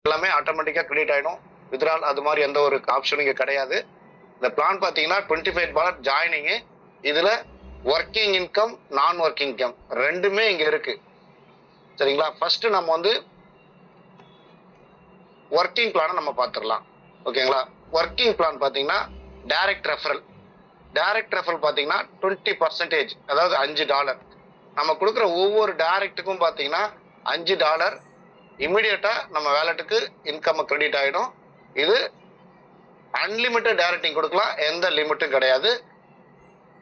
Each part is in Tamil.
எல்லாமே ஆட்டோமேட்டிக்கா கிரெடிட் ஆயிடும். வித்ட்ரால் அது மாதிரி எந்த ஒரு ஆப்ஷனும் இங்க கிடையாது. இந்த பிளான் பாத்தீங்கன்னா $25 ஜாயினிங். இதுல ஒர்க்கிங் இன்கம், நான் ஒர்க்கிங் இன்கம் ரெண்டுமே இங்க இருக்கு. சரிங்களா? ஃபர்ஸ்ட் நம்ம வந்து ஒர்க்கிங் பிளான நம்ம பார்த்துடலாம். ஓகேங்களா? ஒர்க்கிங் பிளான் பாத்தீங்கன்னா டைரக்ட் ரெஃபரல். டைரக்ட் ரெஃபரல் பாத்தீங்கன்னா 20%, அதாவது $5. நம்ம கொடுக்குற ஒவ்வொரு டைரக்டுக்கும் பாத்தீங்கன்னா $5 இமிடியேட்டா நம்ம வேலெட்டுக்கு இன்கம் கிரெடிட் ஆயிடும். இது அன்லிமிட்டட் டைரக்டிங் கொடுக்கலாம், எந்த லிமிட்டும் கிடையாது.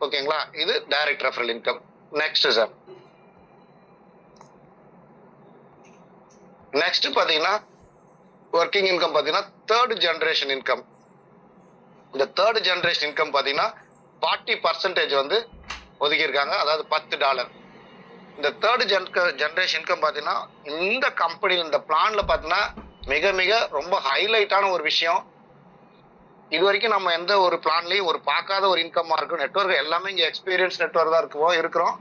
ஓகேங்களா? இது direct referral income. Next sir, next பாத்தீங்கன்னா ஒர்க்கிங் இன்கம் பாத்தீங்கன்னா தேர்ட் ஜெனரேஷன் இன்கம். இந்த தேர்ட் ஜெனரேஷன் இன்கம் பாத்தீங்கன்னா 40% வந்து ஒதுக்கி இருக்காங்க, அதாவது $10. இந்த தேர்ட் ஜெனரேஷன் இன்கம் பாத்தீங்கன்னா இந்த கம்பெனி இந்த பிளான்ல பாத்தீங்கன்னா மிக மிக ரொம்ப ஹைலைட்டான ஒரு விஷயம். இது வரைக்கும் நம்ம எந்த ஒரு பிளான்லயும் ஒரு பார்க்காத ஒரு இன்கமா இருக்கும். நெட்வொர்க் எல்லாமே இங்க எக்ஸ்பீரியன்ஸ் நெட்வொர்க் தான் இருக்கிறோம்.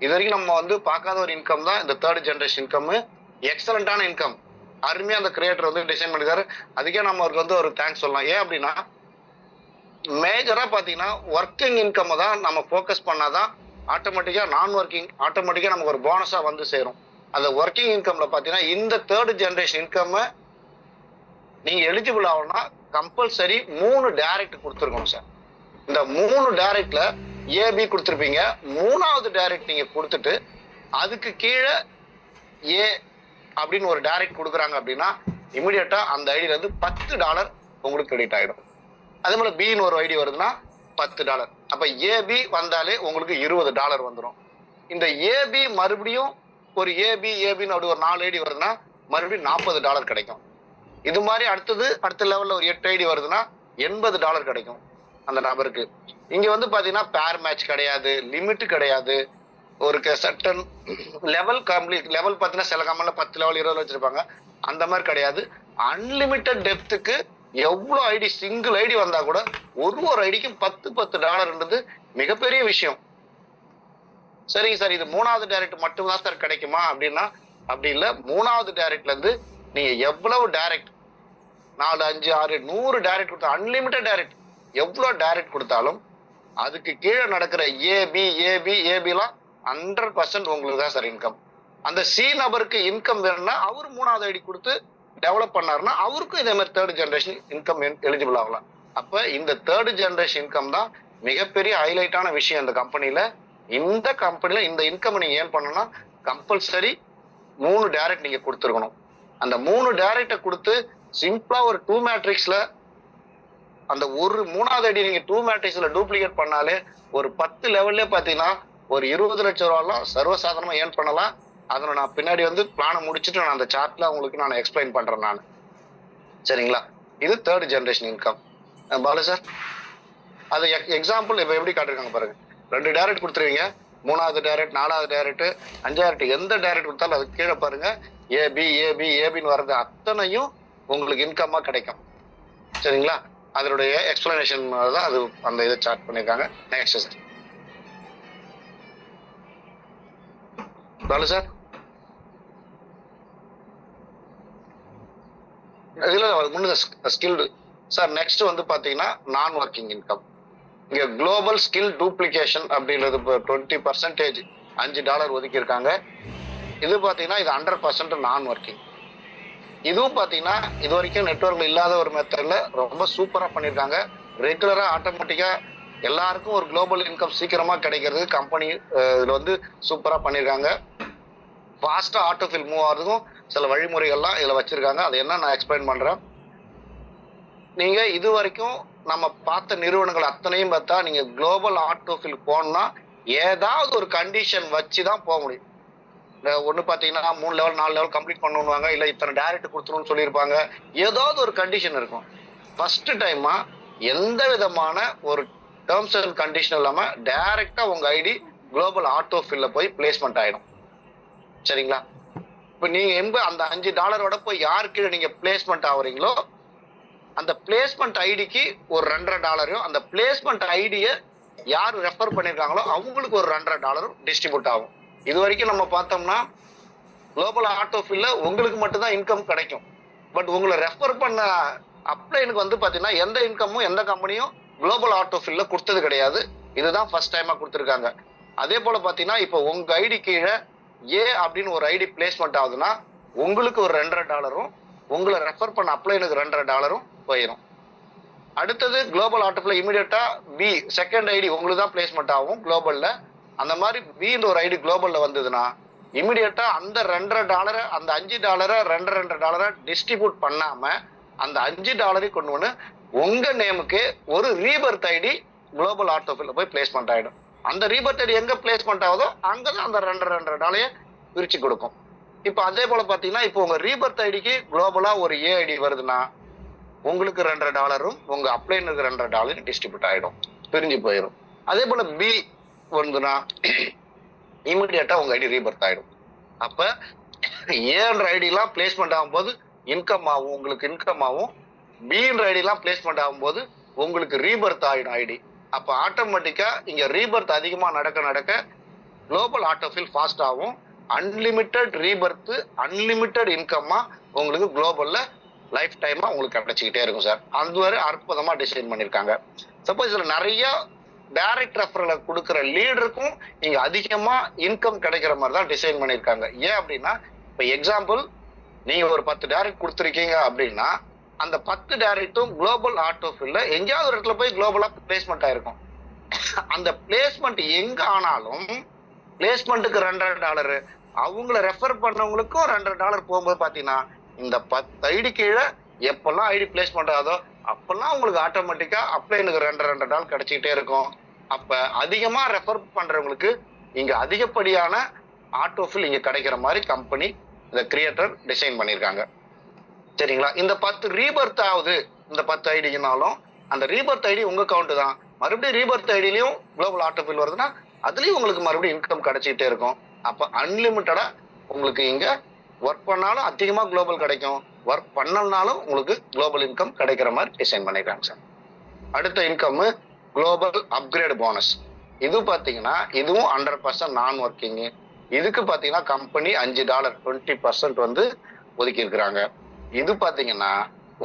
இது வரைக்கும் நம்ம வந்து பார்க்காத ஒரு இன்கம் தான் இந்த தேர்ட் ஜெனரேஷன் இன்கம். எக்ஸலண்டான இன்கம், அருமையா அந்த கிரியேட்டர் வந்து டிசைன் பண்ணிருக்காரு. அதுக்கே நம்ம அவருக்கு வந்து ஒரு தேங்க்ஸ் சொல்லலாம். ஏன் அப்படின்னா மேஜரா பாத்தீங்கன்னா ஒர்க்கிங் இன்கம் தான் நம்ம போக்கஸ் பண்ணாதான் ஆட்டோமேட்டிக்கா நான் ஒர்க்கிங் ஆட்டோமேட்டிக்கா நமக்கு ஒரு போனஸா வந்து சேரும். அந்த ஒர்க்கிங் இன்கம்ல பாத்தீங்கன்னா இந்த தேர்ட் ஜெனரேஷன் இன்கம் நீங்க எலிஜிபிள் ஆகணும்னா கம்பல்சரி 3 டைரக்ட் கொடுத்துருக்கணும் சார். இந்த 3 டைரக்ட்ல ஏபி கொடுத்துருப்பீங்க. 3வது டைரக்ட் நீங்க கொடுத்துட்டு அதுக்கு கீழே ஏ அப்படின்னு ஒரு டைரக்ட் கொடுக்குறாங்க அப்படின்னா இமிடியட்டா அந்த ஐடியில இருந்து $10 உங்களுக்கு கிரெடிட் ஆயிடும். அதே போல பின்னு ஒரு ஐடி வருதுன்னா $10. அப்ப ஏபி வந்தாலே உங்களுக்கு $20 வந்துடும். இந்த ஏபி மறுபடியும் ஒரு ஏபின்னு அப்படி ஒரு 4 ஐடி வருதுன்னா மறுபடியும் $40 கிடைக்கும். இது மாதிரி அடுத்த லெவல்ல ஒரு 8 ஐடி வருதுன்னா $80 கிடைக்கும் அந்த நபருக்கு. இங்க வந்து பாத்தீங்கன்னா பேர் மேட்ச் கிடையாது, லிமிட் கிடையாது. ஒரு சட்டன் லெவல் கம்ப்ளீட் லெவல் பாத்தீங்கன்னா சில கம்பெனில 10 லெவல் 20 வச்சிருப்பாங்க, அந்த மாதிரி கிடையாது. அன்லிமிட்டட் டெப்த்துக்கு எவ்வளவு ஐடி சிங்கிள் ஐடி வந்தா கூட ஒரு ஐடிக்கும் $10 மிகப்பெரிய விஷயம். சரிங்க சார், இது 3வது டைரக்ட் மட்டும்தான் சார் கிடைக்குமா அப்படின்னா அப்படி இல்ல. 3வது டைரக்ட்ல இருந்து நீங்க எவ்வளவு டைரக்ட் 4, 5, 6, 100 டைரக்ட் கொடுத்தா அன்லிமிட்டட் டைரக்ட் எவ்வளவு டைரக்ட் கொடுத்தாலும் அதுக்கு கீழே நடக்கிற ஏபிலாம் 100% உங்களுக்கு தான் சார் இன்கம். அந்த சி நபருக்கு இன்கம் வேணும்னா அவர் 3வது ஐடி கொடுத்து டெவலப் பண்ணாருன்னா அவருக்கும் இதே மாதிரி தேர்ட் ஜெனரேஷன் இன்கம் எலிஜிபிள் ஆகலாம். அப்ப இந்த தேர்ட் ஜெனரேஷன் இன்கம் தான் மிகப்பெரிய ஹைலைட்டான விஷயம் இந்த கம்பெனில. இந்த கம்பெனில இந்த இன்கம் நீங்க ஏன் பண்ணணும்னா கம்பல்சரி 3 டைரக்ட் நீங்க கொடுத்துருக்கணும். அந்த 3 டைரக்ட கொடுத்து சிம்பிளா ஒரு 2 மேட்ரிக்ஸ்ல அந்த ஒரு 3வது ஐடி நீங்க 2 மேட்ரிக்ஸ்ல டூப்ளிகேட் பண்ணாலே ஒரு 10 லெவல்ல பாத்தீங்கன்னா ஒரு 20 லட்சம் ரூபாய்லாம் சர்வசாதாரணமா ஏர்ன் பண்ணலாம். அதை நான் பின்னாடி வந்து பிளானை முடிச்சுட்டு நான் அந்த சார்ட்ல உங்களுக்கு நான் எக்ஸ்பிளைன் பண்றேன் நான். சரிங்களா? இது third generation income. Balu sir, அது எக்ஸாம்பிள் இப்ப எப்படி காட்டிருக்காங்க பாருங்க. 2 டைரக்ட் கொடுத்துருவீங்க, 3வது டைரக்ட், 4வது டைரக்ட், 5வது எந்த டைரக்ட் கொடுத்தாலும் அது கீழே பாருங்க ஏபின்னு வர்றது அத்தனையும் உங்களுக்கு இன்கமா கிடைக்கும். சரிங்களா? அதனுடைய எக்ஸ்பிளனேஷன் தான் அது அந்த இதை சார்ட் பண்ணிருக்காங்க. Next sir. பாலு சார், இதுல முன்னுங்க ஸ்கில்டு சார். நெக்ஸ்ட் வந்து பாத்தீங்கன்னா நான் ஒர்க்கிங் இன்கம். இங்க குளோபல் ஸ்கில் டூப்ளிகேஷன் அப்படின்றது 20% $5 ஒதுக்கி இருக்காங்க. இது பாத்தீங்கன்னா இது 100% நான் ஒர்க்கிங். இதுவும் பாத்தீங்கன்னா இது வரைக்கும் நெட்வொர்க்ல இல்லாத ஒரு மெத்தட்ல ரொம்ப சூப்பரா பண்ணிருக்காங்க. ரெகுலரா ஆட்டோமேட்டிக்கா எல்லாருக்கும் ஒரு குளோபல் இன்கம் சீக்கிரமா கிடைக்கிறது கம்பெனி இதுல வந்து சூப்பரா பண்ணிருக்காங்க. ஃபாஸ்டா ஆட்டோஃபில் மூவ் ஆகிறதுக்கும் சில வழிமுறைகள்லாம் இதுல வச்சிருக்காங்க. அது என்ன நான் எக்ஸ்பிளைன் பண்றேன். நீங்க இது வரைக்கும் நம்ம பார்த்த நிறுவனங்கள் அத்தனையும் பார்த்தா நீங்க குளோபல் ஆட்டோஃபில் போனா ஏதாவது ஒரு கண்டிஷன் வச்சுதான் போக முடியும். ஒண்ணு பாத்தீங்கன்னா 3 லெவல் 4 லெவல் கம்ப்ளீட் பண்ணணுவாங்க, இல்ல இத்தனை டைரக்ட் கொடுத்துருன்னு சொல்லியிருப்பாங்க. ஏதாவது ஒரு கண்டிஷன் இருக்கும். ஃபர்ஸ்ட் டைமா எந்த விதமான ஒரு டேர்ம்ஸ் அண்ட் கண்டிஷன் இல்லாம டைரக்டா உங்க ஐடி குளோபல் ஆட்டோஃபில்ல போய் பிளேஸ்மெண்ட் ஆயிடும். சரிங்களா? இப்ப நீங்க அந்த $5 போய் யாரு கீழே நீங்க பிளேஸ்மெண்ட் ஆகுறீங்களோ அந்த பிளேஸ்மெண்ட் ஐடிக்கு ஒரு $2.5 அந்த பிளேஸ்மெண்ட் ஐடியை யார் ரெஃபர் பண்ணிருக்காங்களோ அவங்களுக்கு ஒரு $2.5 டிஸ்ட்ரிபியூட் ஆகும். இது வரைக்கும் நம்ம பார்த்தோம்னா குளோபல் ஆட்டோஃபில்ல உங்களுக்கு மட்டும்தான் இன்கம் கிடைக்கும். பட் உங்களை ரெஃபர் பண்ண அப்ளைனுக்கு வந்து பாத்தீங்கன்னா எந்த இன்கமும் எந்த கம்பெனியும் குளோபல் ஆட்டோஃபில்ல கொடுத்தது கிடையாது. இதுதான் ஃபர்ஸ்ட் டைமா கொடுத்துருக்காங்க. அதே போல பாத்தீங்கன்னா இப்போ உங்க ஐடி கீழே ஏ அப்படின்னு ஒரு ஐடி பிளேஸ்மெண்ட் ஆகுதுன்னா உங்களுக்கு ஒரு $2.5 உங்களை ரெஃபர் பண்ண அப்ளைனுக்கு $2.5 போயிடும். அடுத்தது குளோபல் ஆட்டோஃபில்ல இமீடியட்டா பி செகண்ட் ஐடி உங்களுக்கு தான் பிளேஸ்மெண்ட் ஆகும் குளோபல்ல. அந்த மாதிரி பின்ற ஒரு ஐடி குளோபல்ல வந்ததுன்னா இமிடியட்டா அந்த $2.5 அந்த $5 $2.5 டிஸ்ட்ரிபியூட் பண்ணாம அந்த $5 கொண்டு வந்து உங்க நேமுக்கு ஒரு ரீபர்த் ஐடி குளோபல் ஆட்டோஃபில்ல போய் பிளேஸ்மெண்ட் ஆயிடும். அந்த ரீபர்த் ஐடி எங்க பிளேஸ்மெண்ட் ஆகுதோ அங்கதான் அந்த $2.5 பிரிச்சு கொடுக்கும். இப்ப அதே போல பாத்தீங்கன்னா இப்போ உங்க ரீபர்த் ஐடிக்கு குளோபலா ஒரு ஏ ஐடி வருதுன்னா உங்களுக்கு $2.5 உங்க அப்ளைனுக்கு $2.5 டிஸ்ட்ரிபியூட் ஆயிடும், பிரிஞ்சு போயிடும். அதே போல பி வந்துன்னா இமிடியட்டா உங்க ஐடி ரீபர்த் ஆயிடும். அப்ப ஏன்ற ஐடி எல்லாம் பிளேஸ்மெண்ட் ஆகும்போது இன்கம் ஆகும், உங்களுக்கு இன்கம் ஆகும். பின்ற ஐடி எல்லாம் பிளேஸ்மெண்ட் ஆகும்போது உங்களுக்கு ரீபர்த் ஆயிடும் ஐடி. அப்ப ஆட்டோமேட்டிக்கா இங்க ரீபர்த் அதிகமா நடக்க நடக்க குளோபல் ஆட்டோஃபில் ஃபாஸ்ட் ஆகும். அன்லிமிட்டெட் ரீபர்த் அன்லிமிட்டெட் இன்கம்மா உங்களுக்கு குளோபல்ல லைஃப் டைமா உங்களுக்கு கிடைச்சிக்கிட்டே இருக்கும் சார். அது வரை அற்புதமா டிசைன் பண்ணிருக்காங்க. சப்போஸ் இதுல நிறைய டைரக்ட் ரெஃபரல கொடுக்குற லீடருக்கும் இங்க அதிகமா இன்கம் கிடைக்கிற மாதிரி தான் டிசைன் பண்ணிருக்காங்க. ஏன் அப்படின்னா இப்ப எக்ஸாம்பிள் நீங்க ஒரு 10 டைரக்ட் கொடுத்துருக்கீங்க அப்படின்னா அந்த 10 டைரக்டும் குளோபல் ஆட்டோஃபில்ல எங்கேயாவது ஒரு இடத்துல போய் குளோபலா பிளேஸ்மெண்ட் ஆயிருக்கும். அந்த பிளேஸ்மெண்ட் எங்க ஆனாலும் பிளேஸ்மெண்ட்டுக்கு $2.5 அவங்கள ரெஃபர் பண்ணவங்களுக்கும் $2.5 போகும்போது பாத்தீங்கன்னா இந்த 10 ஐடி கீழே எப்பெல்லாம் ஐடி பிளேஸ்மெண்ட் ஆகுதோ அப்பெல்லாம் உங்களுக்கு ஆட்டோமேட்டிக்கா அப்ளைனுக்கு $2.5 கிடைச்சிக்கிட்டே இருக்கும். அப்ப அதிகமா ரெஃபர் பண்றவங்களுக்கு இங்க அதிகப்படியான ஆட்டோஃபில் இங்க கிடைக்கிற மாதிரி கம்பெனி இந்த கிரியேட்டர் டிசைன் பண்ணிருக்காங்க. சரிங்களா? இந்த 10 ரீபர்த் ஆகுது இந்த 10 ஐடினாலும் அந்த ரீபர்த் ஐடி உங்க கவுண்ட் தான். மறுபடியும் ரீபர்த் ஐடிலையும் குளோபல் ஆட்டோஃபில் வருதுன்னா அதுலயும் உங்களுக்கு மறுபடியும் இன்கம் கிடைச்சிக்கிட்டே இருக்கும். அப்ப அன்லிமிட்டடா உங்களுக்கு இங்க ஒர்க் பண்ணாலும் அதிகமா குளோபல் கிடைக்கும், ஒர்க் பண்ணனாலும் உங்களுக்கு குளோபல் இன்கம் கிடைக்கிற மாதிரி டிசைன் பண்ணிருக்காங்க சார். அடுத்த இன்கம் குளோபல் அப்கிரேட் போனஸ். இது பாத்தீங்கன்னா இதுவும் 100% நான் ஒர்க்கிங். இதுக்கு பாத்தீங்கன்னா கம்பெனி $5 20% வந்து ஒதுக்கி இருக்கிறாங்க. இது பாத்தீங்கன்னா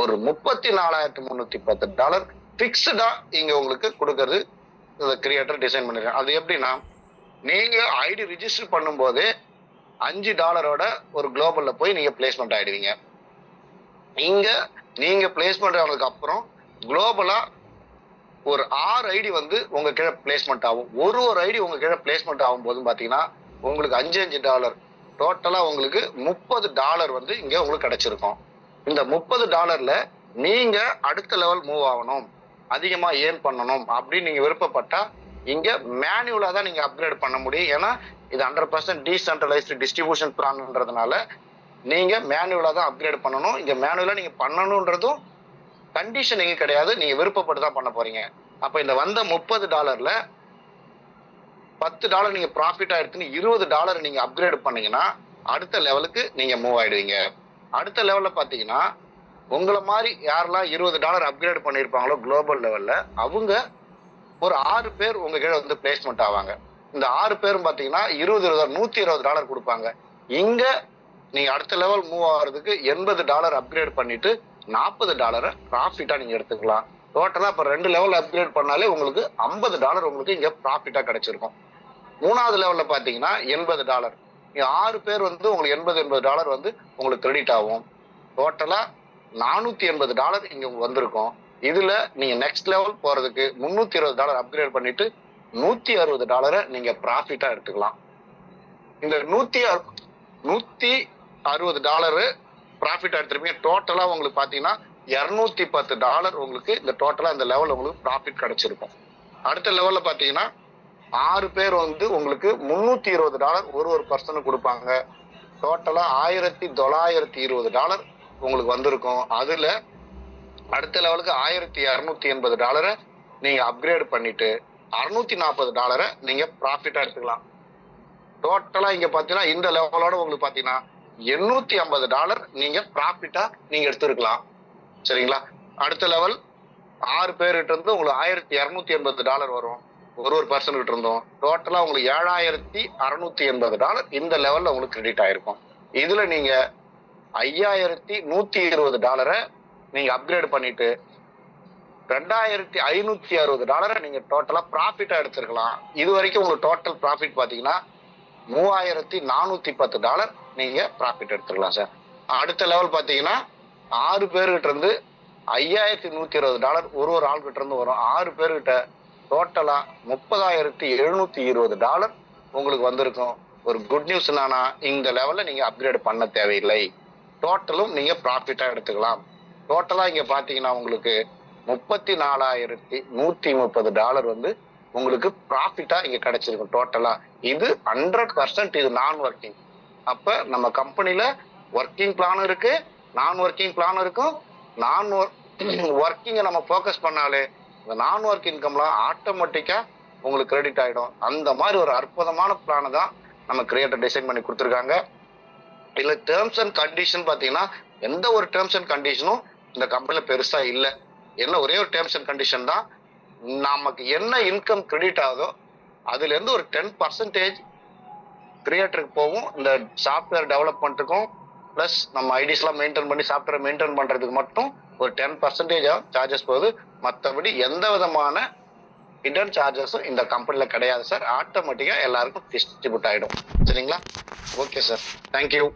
ஒரு $34,310 பிக்ஸ்டா இங்க உங்களுக்கு கொடுக்கறது கிரியேட்டர் டிசைன் பண்ணிருக்காங்க. அது எப்படின்னா நீங்க ஐடி ரிஜிஸ்டர் பண்ணும் போதே $5 ஒரு குளோபல்ல போய் நீங்க பிளேஸ்மெண்ட் ஆயிடுவீங்க. இங்க நீங்க பிளேஸ்மெண்ட் ஆனதுக்கு அப்புறம் குளோபலா ஒரு 6 ஐடி வந்து உங்க கீழே பிளேஸ்மெண்ட் ஆகும். ஒரு ஐடி உங்க கீழே பிளேஸ்மெண்ட் ஆகும் போதும் பாத்தீங்கன்னா உங்களுக்கு $5 டோட்டலா உங்களுக்கு $30 வந்து இங்க உங்களுக்கு கிடைச்சிருக்கும். இந்த $30 நீங்க அடுத்த லெவல் மூவ் ஆகணும், அதிகமா ஏர்ன் பண்ணணும் அப்படின்னு நீங்க விருப்பப்பட்டா இங்க மேனுவலா தான் நீங்க அப்கிரேட் பண்ண முடியும். ஏன்னா இது 100% டீசென்ட்ரலைஸ்டு டிஸ்ட்ரிபியூஷன் பிளான்ன்றதுனால நீங்க மேனுவலா தான் அப்கிரேட் பண்ணணும். இங்க மேனுவலா நீங்க பண்ணணும்ன்றதும் கண்டிஷன் எங்க கிடையாது, நீங்க விருப்பப்பட்டு தான் பண்ண போறீங்க. அப்ப இந்த வந்த $30 $10 நீங்க ப்ராஃபிட்டா எடுத்துன்னு $20 நீங்க அப்கிரேட் பண்ணீங்கன்னா அடுத்த லெவலுக்கு நீங்க மூவ் ஆயிடுவீங்க. அடுத்த லெவல்ல பாத்தீங்கன்னா உங்களை மாதிரி யாரெல்லாம் $20 அப்கிரேட் பண்ணிருப்பாங்களோ குளோபல் லெவல்ல அவங்க ஒரு 6 பேர் உங்க கீழே வந்து பிளேஸ்மெண்ட் ஆவாங்க. இந்த 6 பேரும் பாத்தீங்கன்னா $120 கொடுப்பாங்க. இங்க நீங்க அடுத்த லெவல் மூவ் ஆகிறதுக்கு $80 அப்கிரேட் பண்ணிட்டு $40 ப்ராஃபிட்டா நீங்க எடுத்துக்கலாம். டோட்டலா இப்ப 2 லெவல் அப்கிரேட் பண்ணாலே உங்களுக்கு $50 உங்களுக்கு இங்க ப்ராஃபிட்டா கிடைச்சிருக்கும். 3வது லெவல்ல பாத்தீங்கன்னா $80. 6 பேர் வந்து உங்களுக்கு $80 வந்து உங்களுக்கு கிரெடிட் ஆகும். டோட்டலா $480 இங்க வந்திருக்கும். இதுல நீங்க நெக்ஸ்ட் லெவல் போறதுக்கு $320 அப்கிரேட் பண்ணிட்டு $160 நீங்க ப்ராஃபிட்டா எடுத்துக்கலாம். இந்த $160 ப்ராஃபிட் எடுத்துருப்பீங்க. டோட்டலா உங்களுக்கு பாத்தீங்கன்னா $210 உங்களுக்கு இந்த டோட்டலா இந்த லெவல் உங்களுக்கு ப்ராஃபிட் கிடைச்சிருக்கும். அடுத்த லெவல்ல பாத்தீங்கன்னா 6 பேர் வந்து உங்களுக்கு $320 ஒரு பர்சனுக்கு கொடுப்பாங்க. டோட்டலா $1920 உங்களுக்கு வந்திருக்கும். அதுல அடுத்த லெவலுக்கு $1280 நீங்க அப்கிரேட் பண்ணிட்டு $640 நீங்க ப்ராஃபிட்டா எடுத்துக்கலாம். டோட்டலா இங்க பாத்தீங்கன்னா இந்த லெவலோட உங்களுக்கு பாத்தீங்கன்னா $850 நீங்க ப்ராஃபிட்டா நீங்க எடுத்துருக்கலாம். சரிங்களா? அடுத்த லெவல் 6 பேர்கிட்ட இருந்து உங்களுக்கு $1280 வரும் ஒரு பர்சன் கிட்ட இருந்தோம். டோட்டலா உங்களுக்கு $7680 இந்த லெவல்ல உங்களுக்கு கிரெடிட் ஆயிருக்கும். இதுல நீங்க $5120 நீங்க அப்கிரேட் பண்ணிட்டு $2560 நீங்க டோட்டலா ப்ராஃபிட்டா எடுத்துருக்கலாம். இது வரைக்கும் உங்களுக்கு டோட்டல் ப்ராஃபிட் பாத்தீங்கன்னா $3410 நீங்க ப்ராஃபிட் எடுத்துக்கலாம் சார். அடுத்த லெவல் பாத்தீங்கன்னா 6 பேர்கிட்ட இருந்து $5120 ஒரு ஆள்கிட்ட இருந்து வரும். 6 பேர்கிட்ட டோட்டலா $30,720 உங்களுக்கு வந்திருக்கும். ஒரு குட் நியூஸ் என்னன்னா இந்த லெவல்ல நீங்க அப்கிரேட் பண்ண தேவையில்லை. டோட்டலும் நீங்க ப்ராஃபிட்டா எடுத்துக்கலாம். டோட்டலா இங்க பாத்தீங்கன்னா உங்களுக்கு $34,130 வந்து உங்களுக்கு ப்ராஃபிட்டா இங்க கிடைச்சிருக்கும் டோட்டலா. இது 100% இது நான் ஒர்க்கிங். அப்ப நம்ம கம்பெனில ஒர்க்கிங் பிளான் இருக்கு, நான் ஒர்க்கிங் பிளான் இருக்கும். நான் ஒர்க்கிங்கை நம்ம ஃபோக்கஸ் பண்ணாலே இந்த நான் ஒர்க் இன்கம்லாம் ஆட்டோமேட்டிக்கா உங்களுக்கு கிரெடிட் ஆயிடும். அந்த மாதிரி ஒரு அற்புதமான பிளானை தான் நம்ம கிரியேட்டர் டிசைன் பண்ணி கொடுத்துருக்காங்க. இதுல டேர்ம்ஸ் அண்ட் கண்டிஷன் பாத்தீங்கன்னா எந்த ஒரு டேர்ம்ஸ் அண்ட் கண்டிஷனும் இந்த கம்பெனில பெருசா இல்லை. என்ன ஒரே ஒரு டேர்ம்ஸ் அண்ட் கண்டிஷன் தான், நமக்கு என்ன இன்கம் கிரெடிட் ஆகுதோ அதுல இருந்து ஒரு 10% கிரியேட்டருக்கு போகும். இந்த சாஃப்ட்வேர் டெவலப்மெண்ட்டுக்கும் பிளஸ் நம்ம ஐடிஸ் எல்லாம் மெயின்டைன் பண்ணி சாஃப்ட்வேர் மெயின்டைன் பண்றதுக்கு மட்டும் ஒரு 10% சார்ஜஸ் போகுது. மற்றபடி எந்த விதமான ஹிடன் சார்ஜஸும் இந்த கம்பெனில கிடையாது சார். ஆட்டோமேட்டிக்கா எல்லாருக்கும் டிஸ்ட்ரிபியூட் ஆயிடும். சரிங்களா? Okay sir, thank you.